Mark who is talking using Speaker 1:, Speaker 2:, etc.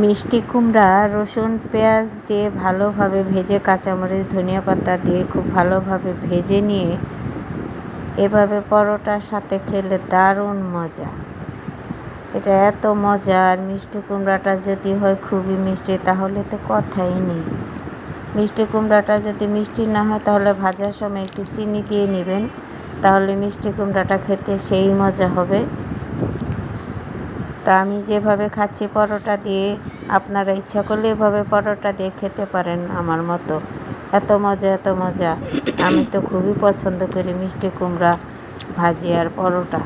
Speaker 1: মিষ্টি কুমড়া রসুন পেঁয়াজ দিয়ে ভালোভাবে ভেজে, কাঁচামরিচ ধনিয়া পাতা দিয়ে খুব ভালোভাবে ভেজে নিয়ে এভাবে পরোটার সাথে খেলে দারুণ মজা। এটা এত মজা। আর মিষ্টি কুমড়াটা যদি হয় খুবই মিষ্টি তাহলে তো কথাই নেই। মিষ্টি কুমড়াটা যদি মিষ্টি না হয় তাহলে ভাজার সময় একটু চিনি দিয়ে নেবেন, তাহলে মিষ্টি কুমড়াটা খেতে সেই মজা হবে। তা আমি যেভাবে খাচ্ছি পরোটা দিয়ে, আপনারা ইচ্ছা করলে এভাবে পরোটা দিয়ে খেতে পারেন আমার মতো। এত মজা, এত মজা। আমি তো খুবই পছন্দ করি মিষ্টি কুমড়া ভাজি আর পরোটা।